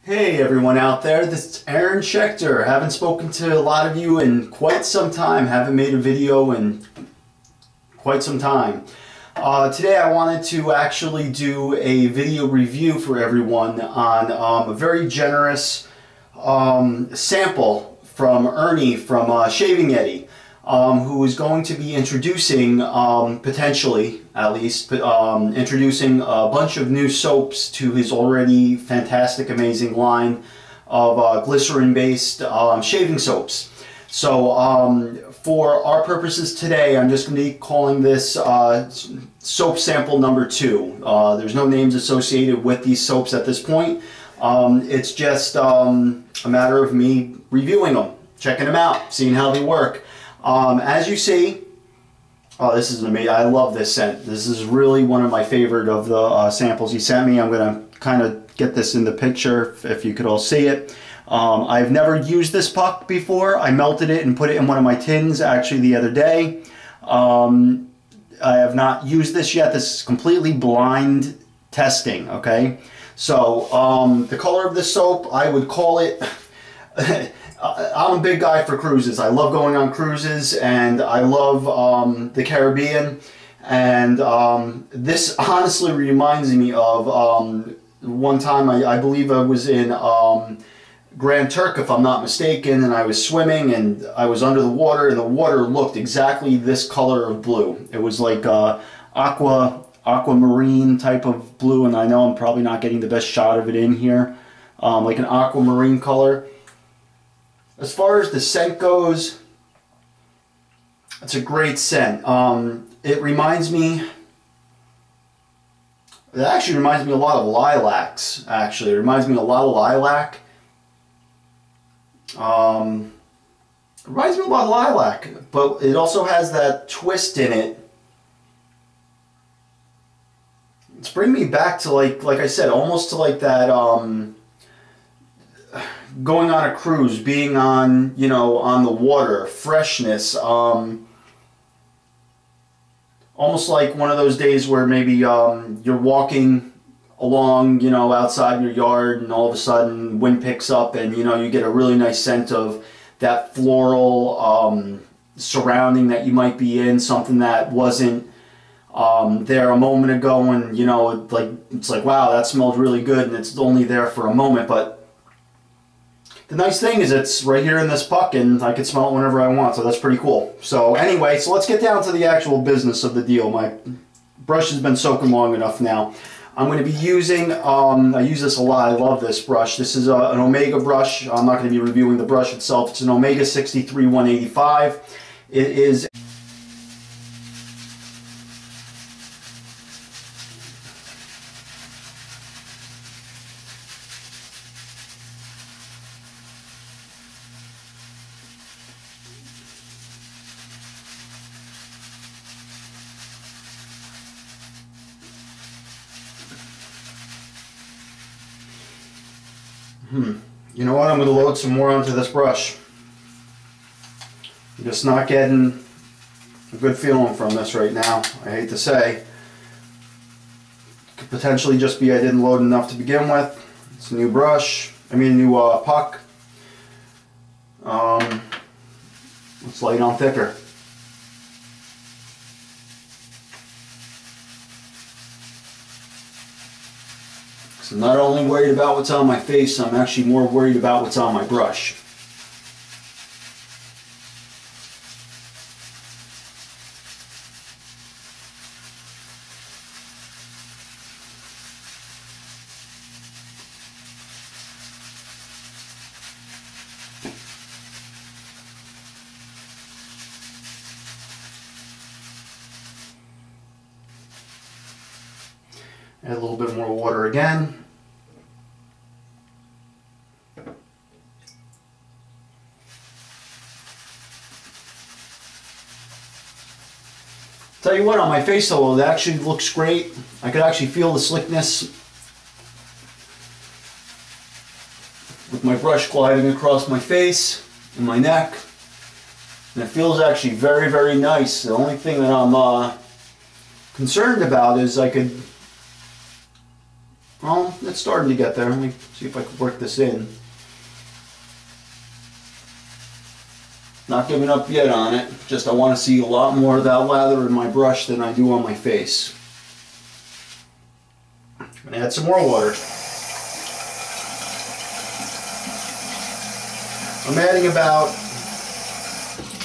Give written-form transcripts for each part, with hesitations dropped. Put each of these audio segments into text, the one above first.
Hey everyone out there, this is Aaron Schechter. Haven't spoken to a lot of you in quite some time. Haven't made a video in quite some time. Today I wanted to actually do a video review for everyone on a very generous sample from Ernie from Shaving Yeti, who is going to be introducing, potentially at least, introducing a bunch of new soaps to his already fantastic, amazing line of glycerin-based shaving soaps. So for our purposes today, I'm just going to be calling this soap sample number 2. There's no names associated with these soaps at this point. It's just a matter of me reviewing them, checking them out, seeing how they work. As you see, oh, this is amazing. I love this scent. This is really one of my favorite of the samples he sent me. I'm going to kind of get this in the picture if you could all see it. I've never used this puck before. I melted it and put it in one of my tins actually the other day. I have not used this yet. This is completely blind testing, okay? So the color of this soap, I would call it... I'm a big guy for cruises. I love going on cruises, and I love the Caribbean, and this honestly reminds me of one time I believe I was in Grand Turk, if I'm not mistaken, and I was swimming and I was under the water, and the water looked exactly this color of blue. It was like aquamarine type of blue, and I know I'm probably not getting the best shot of it in here, like an aquamarine color. As far as the scent goes, it's a great scent. It reminds me, it actually reminds me a lot of lilacs, actually. It reminds me a lot of lilac. It reminds me a lot of lilac, but it also has that twist in it. It's bringing me back to, like I said, almost to like that, going on a cruise, being on, you know, on the water, freshness, almost like one of those days where maybe you're walking along, you know, outside in your yard, and all of a sudden wind picks up, and you know, you get a really nice scent of that floral surrounding that you might be in, something that wasn't there a moment ago, and you know, it's like wow, that smelled really good, and it's only there for a moment. But the nice thing is it's right here in this puck, and I can smell it whenever I want, so that's pretty cool. So anyway, so let's get down to the actual business of the deal. My brush has been soaking long enough now. I'm going to be using, I use this a lot, I love this brush. This is an Omega brush. I'm not going to be reviewing the brush itself. It's an Omega 63-185. It is... You know what? I'm going to load some more onto this brush. I'm just not getting a good feeling from this right now. I hate to say. Could potentially just be I didn't load enough to begin with. It's a new brush. I mean a new puck. Let's lay it on thicker. I'm not only worried about what's on my face, I'm actually more worried about what's on my brush. Add a little bit more water again. Tell you what, on my face though, it actually looks great. I could actually feel the slickness with my brush gliding across my face and my neck. And it feels actually very, very nice. The only thing that I'm concerned about is I could... It's starting to get there. Let me see if I can work this in. Not giving up yet on it, just I want to see a lot more of that lather in my brush than I do on my face. I'm going to add some more water. I'm adding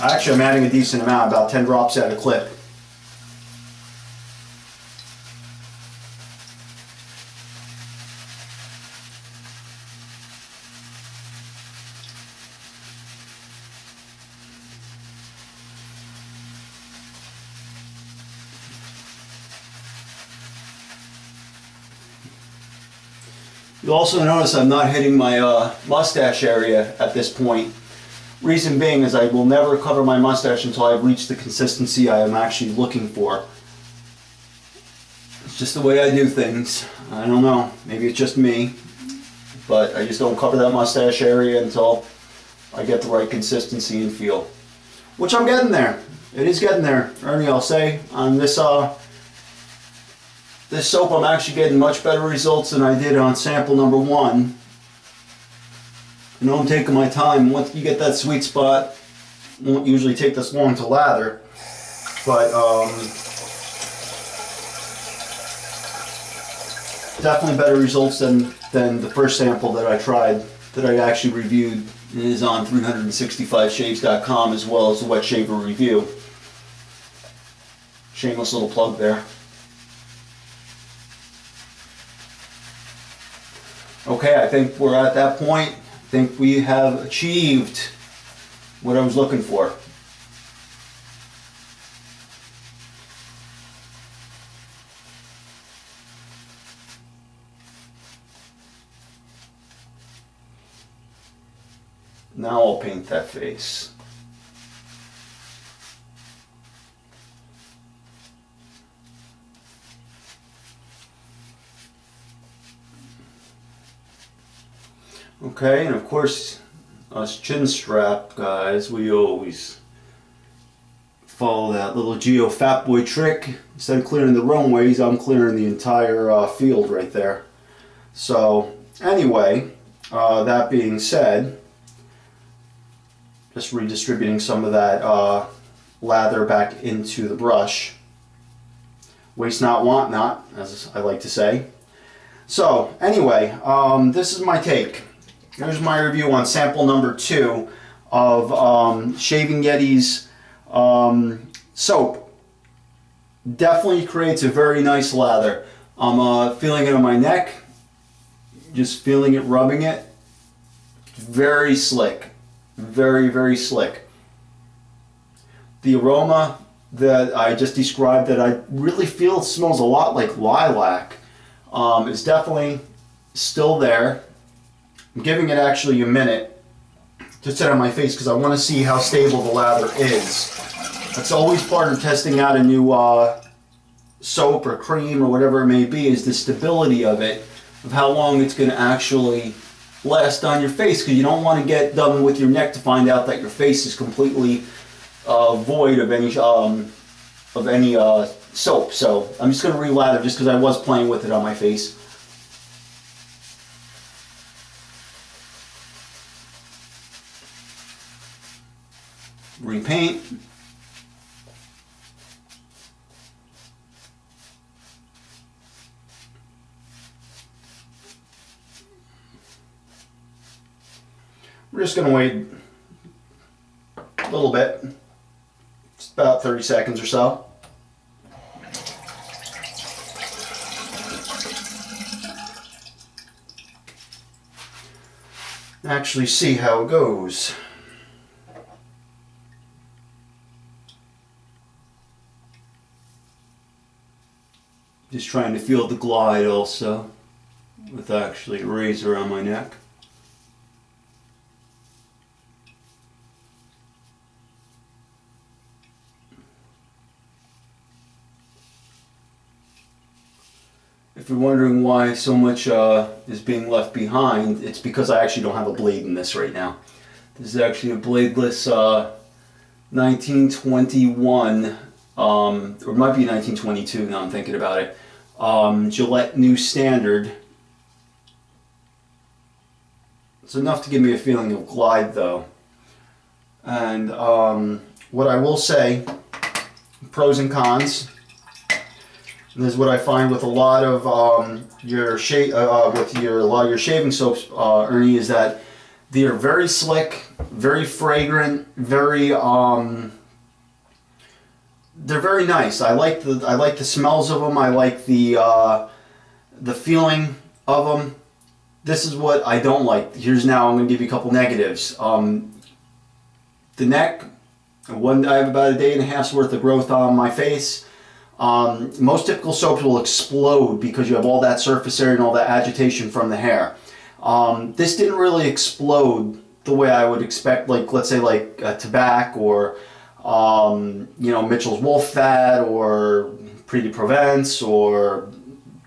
I'm adding a decent amount, about 10 drops at a clip. You'll also notice I'm not hitting my mustache area at this point. Reason being is I will never cover my mustache until I've reached the consistency I am actually looking for. It's just the way I do things. I don't know, maybe it's just me, but I just don't cover that mustache area until I get the right consistency and feel. Which I'm getting there. It is getting there. Ernie, I'll say on this this soap I'm actually getting much better results than I did on sample number 1. I know I'm taking my time. Once you get that sweet spot, it won't usually take this long to lather, but definitely better results than the first sample that I tried, that I actually reviewed. It is on 365shaves.com as well as the Wet Shaver review. Shameless little plug there. Okay, I think we're at that point. I think we have achieved what I was looking for. Now I'll paint that face. Okay, and of course, us chin strap guys, we always follow that little Geo Fat Boy trick. Instead of clearing the runways, I'm clearing the entire field right there. So, anyway, that being said, just redistributing some of that lather back into the brush. Waste not, want not, as I like to say. So, anyway, this is my take. Here's my review on sample number 2 of Shaving Yeti's soap. Definitely creates a very nice lather. I'm feeling it on my neck, just feeling it, rubbing it. Very slick. Very, very slick. The aroma that I just described, that I really feel smells a lot like lilac, is definitely still there. I'm giving it actually a minute to sit on my face because I want to see how stable the lather is. That's always part of testing out a new soap or cream or whatever it may be, is the stability of it, of how long it's going to actually last on your face, because you don't want to get done with your neck to find out that your face is completely void of any soap. So I'm just going to re-lather just because I was playing with it on my face. Repaint. We're just going to wait a little bit, it's about 30 seconds or so. Actually see how it goes. Just trying to feel the glide also, with actually a razor on my neck. If you're wondering why so much is being left behind, it's because I actually don't have a blade in this right now. This is actually a bladeless 1921, or it might be 1922 now I'm thinking about it, Gillette New Standard It's enough to give me a feeling of glide though. And what I will say, pros and cons, and this is what I find with a lot of your shaving soaps, Ernie, is that they are very slick, very fragrant, very they're very nice. I like the smells of them. I like the feeling of them. This is what I don't like. Here's now I'm going to give you a couple negatives. The neck. I have about a day and a half's worth of growth on my face. Most typical soaps will explode because you have all that surface area and all that agitation from the hair. This didn't really explode the way I would expect, like let's say like Tobacco or you know, Mitchell's Wolf Fat or Pretty Provence, or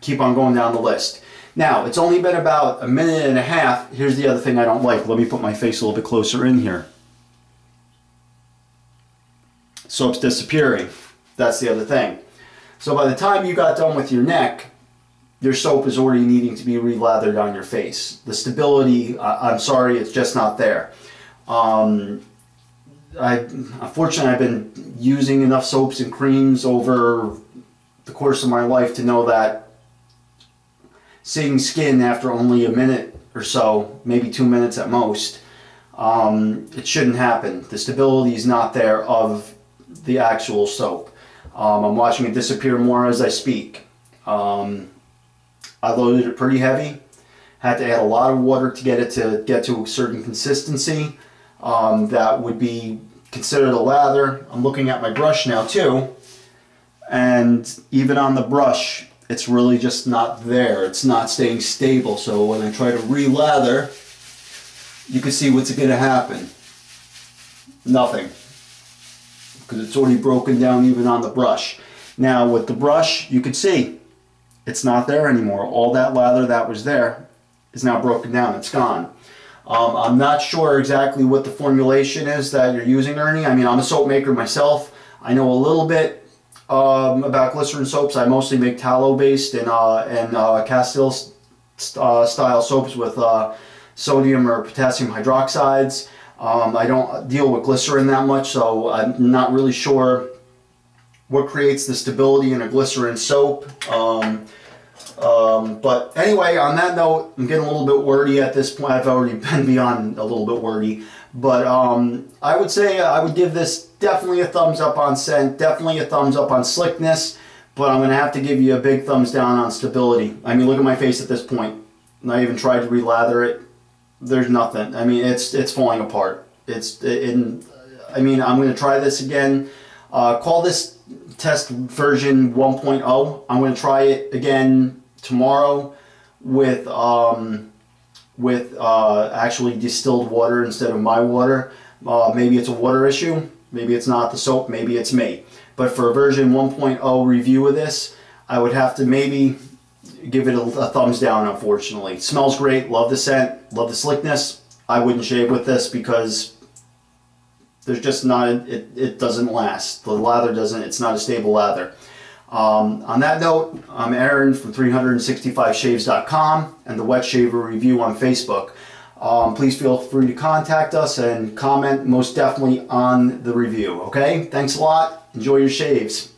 keep on going down the list. Now, it's only been about a minute and a half. Here's the other thing I don't like. Let me put my face a little bit closer in here. Soap's disappearing. That's the other thing. So by the time you got done with your neck, your soap is already needing to be re-lathered on your face. The stability, I'm sorry, it's just not there. Unfortunately, I've been using enough soaps and creams over the course of my life to know that seeing skin after only a minute or so, maybe 2 minutes at most, it shouldn't happen. The stability is not there of the actual soap. I'm watching it disappear more as I speak. I loaded it pretty heavy. Had to add a lot of water to get it to get to a certain consistency that would be considered a lather. I'm looking at my brush now too, and even on the brush, it's really just not there. It's not staying stable. So when I try to re-lather, you can see what's going to happen. Nothing. Because it's already broken down even on the brush. Now with the brush, you can see it's not there anymore. All that lather that was there is now broken down. It's gone. I'm not sure exactly what the formulation is that you're using, Ernie. I mean, I'm a soap maker myself. I know a little bit about glycerin soaps. I mostly make tallow-based and Castile style soaps with sodium or potassium hydroxides. I don't deal with glycerin that much, so I'm not really sure what creates the stability in a glycerin soap. But anyway, on that note, I'm getting a little bit wordy at this point. I've already been beyond a little bit wordy. But I would say I would give this definitely a thumbs up on scent, definitely a thumbs up on slickness, but I'm going to have to give you a big thumbs down on stability. I mean, look at my face at this point. Not even tried to re-lather it. There's nothing. I mean, it's falling apart. I mean, I'm going to try this again. Call this test version 1.0. I'm going to try it again tomorrow with actually distilled water instead of my water. Maybe it's a water issue. Maybe it's not the soap. Maybe it's me. But for a version 1.0 review of this, I would have to maybe give it a thumbs down, unfortunately. It smells great. Love the scent. Love the slickness. I wouldn't shave with this because there's just not, it doesn't last. The lather doesn't, it's not a stable lather. On that note, I'm Aaron from 365shaves.com and the Wet Shaver Review on Facebook. Please feel free to contact us and comment most definitely on the review. Okay? Thanks a lot. Enjoy your shaves.